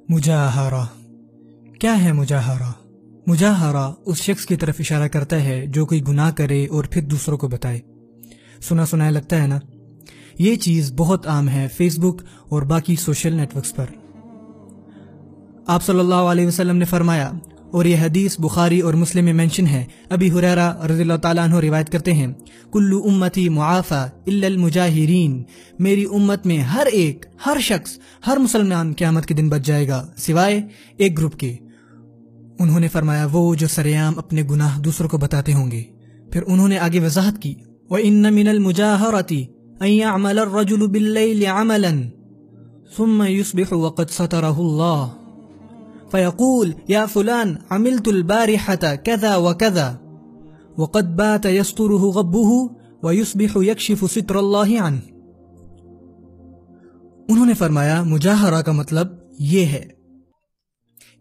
مجاہرہ کیا ہے مجاہرہ؟ مجاہرہ اس شخص کی طرف اشارہ کرتا ہے جو کوئی گناہ کرے اور پھر دوسروں کو بتائے۔ سنا سنایا لگتا ہے نا؟ یہ چیز بہت عام ہے فیس بک اور باقی سوشل نیٹ ورکس پر۔ آپ صلی اللہ علیہ وسلم نے فرمایا، اور یہ حدیث بخاری اور مسلم میں مینشن ہے، ابی ہریرہ رضی اللہ تعالیٰ عنہ روایت کرتے ہیں، کل امتی معافی الا المجاہرین، میری امت میں ہر شخص، ہر مسلمان قیامت کے دن بچ جائے گا سوائے ایک گروپ کے۔ انہوں نے فرمایا وہ جو سریعام اپنے گناہ دوسروں کو بتاتے ہوں گے۔ پھر انہوں نے آگے وضاحت کی، وَإِنَّ مِنَ الْمُجَاهَرَةِ أَن يَعْمَلَ الرَّجُلُ بِاللَّيْلِ عَمَلًا ثُمَّ يُصْبِحُ وَقَدْ سَتَرَهُ اللَّهُ فيقول يا فلان عملت البارحة كذا وكذا وقد بات يستره غبه ويصبح يكشف ستر الله عنه۔ انہوں نے فرمایا مجاہرہ کا مطلب یہ ہے،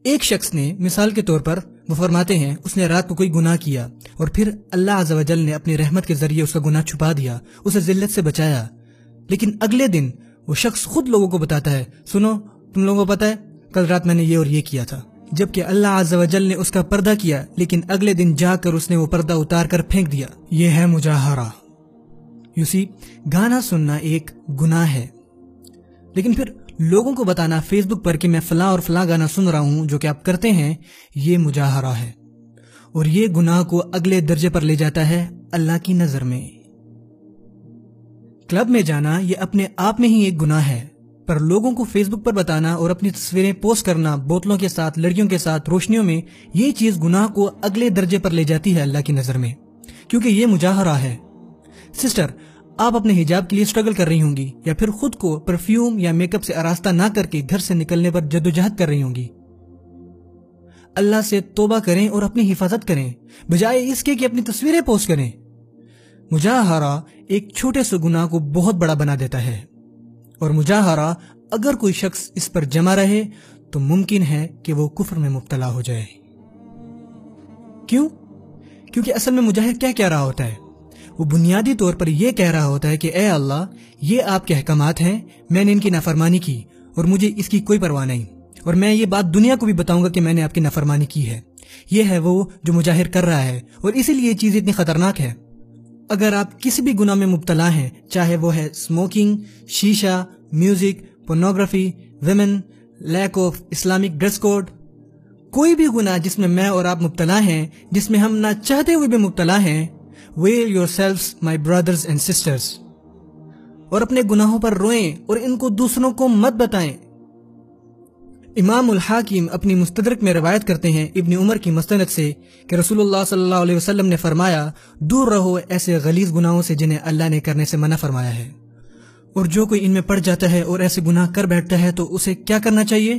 ایک شخص نے مثال کے طور پر وہ فرماتے ہیں اس نے رات کو کوئی گناہ کیا اور پھر اللہ عز و جل نے اپنی رحمت کے ذریعے اس کا گناہ چھپا دیا، اسے ذلت سے بچایا، لیکن اگلے دن وہ شخص خود لوگوں کو بتاتا ہے، سنو تم لوگوں کو پتا ہے کل رات میں نے یہ اور یہ کیا تھا، جبکہ اللہ عز و جل نے اس کا پردہ کیا، لیکن اگلے دن جا کر اس نے وہ پردہ اتار کر پھینک دیا۔ یہ ہے مجاہرہ۔ گانا سننا ایک گناہ ہے، لیکن پھر لوگوں کو بتانا فیس بک پر کہ میں فلاں اور فلاں گانا سن رہا ہوں جو کہ آپ کرتے ہیں، یہ مجاہرہ ہے، اور یہ گناہ کو اگلے درجے پر لے جاتا ہے اللہ کی نظر میں۔ کلب میں جانا یہ اپنے آپ میں ہی ایک گناہ ہے، پر لوگوں کو فیس بک پر بتانا اور اپنی تصویریں پوسٹ کرنا بوتلوں کے ساتھ، لڑکیوں کے ساتھ، روشنیوں میں، یہ چیز گناہ کو اگلے درجے پر لے جاتی ہے اللہ کی نظر میں، کیونکہ یہ مجاہرہ ہے۔ سسٹر، آپ اپنے حجاب کے لیے اسٹرگل کر رہی ہوں گی، یا پھر خود کو پرفیوم یا میک اپ سے آراستہ نہ کر کے گھر سے نکلنے پر جدوجہد کر رہی ہوں گی۔ اللہ سے توبہ کریں اور اپنی حفاظت کریں، بجائے اس کے کہ اپنی تصویریں پوسٹ کریں۔ مجاہرہ ایک چھوٹے سے گناہ کو بہت بڑا بنا دیتا ہے، اور مجاہرہ اگر کوئی شخص اس پر جمع رہے تو ممکن ہے کہ وہ کفر میں مبتلا ہو جائے۔ کیوں؟ کیونکہ اصل میں مجاہر کیا کہہ رہا ہوتا ہے؟ وہ بنیادی طور پر یہ کہہ رہا ہوتا ہے کہ اے اللہ، یہ آپ کے احکامات ہیں، میں نے ان کی نافرمانی کی اور مجھے اس کی کوئی پرواہ نہیں، اور میں یہ بات دنیا کو بھی بتاؤں گا کہ میں نے آپ کی نافرمانی کی ہے۔ یہ ہے وہ جو مجاہر کر رہا ہے، اور اسی لیے یہ چیز اتنی خطرناک ہے۔ اگر آپ کسی بھی گناہ میں مبتلا ہیں، چاہے وہ ہے اسموکنگ، شیشہ، music, pornography, women, lack of Islamic dress code, کوئی بھی گناہ جس میں میں اور آپ مبتلا ہیں، جس میں ہم نہ چاہتے ہوئے بھی مبتلا ہیں، well yourselves my brothers and sisters, اور اپنے گناہوں پر روئیں اور ان کو دوسروں کو مت بتائیں۔ امام الحاکم اپنی مستدرک میں روایت کرتے ہیں ابن عمر کی مستند سے کہ رسول اللہ صلی اللہ علیہ وسلم نے فرمایا، دور رہو ایسے غلیظ گناہوں سے جنہیں اللہ نے کرنے سے منع فرمایا ہے، اور جو کوئی ان میں پڑ جاتا ہے اور ایسے گناہ کر بیٹھتا ہے تو اسے کیا کرنا چاہیے؟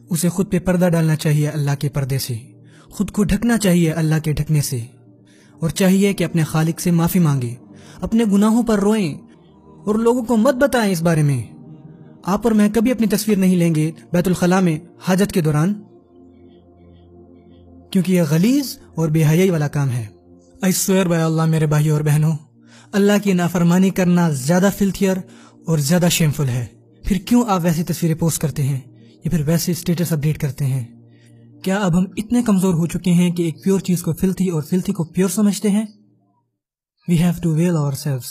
اسے خود پہ پردہ ڈالنا چاہیے اللہ کے پردے سے، خود کو ڈھکنا چاہیے اللہ کے ڈھکنے سے، اور چاہیے کہ اپنے خالق سے معافی مانگے، اپنے گناہوں پر روئیں اور لوگوں کو مت بتائیں اس بارے میں۔ آپ اور میں کبھی اپنی تصویر نہیں لیں گے بیت الخلاء میں حاجت کے دوران، کیونکہ یہ غلیظ اور بے حیائی والا کام ہے۔ I swear by اللہ میرے بھائیوں اور بہنوں، اللہ کی نافرمانی کرنا زیادہ فلتھیئر اور زیادہ شیمفل ہے۔ پھر کیوں آپ ویسی تصویریں پوسٹ کرتے ہیں یا پھر ویسے اسٹیٹس اپڈیٹ کرتے ہیں؟ کیا اب ہم اتنے کمزور ہو چکے ہیں کہ ایک پیور چیز کو فلتھی اور فلتھی کو پیور سمجھتے ہیں؟ We have to veil ourselves.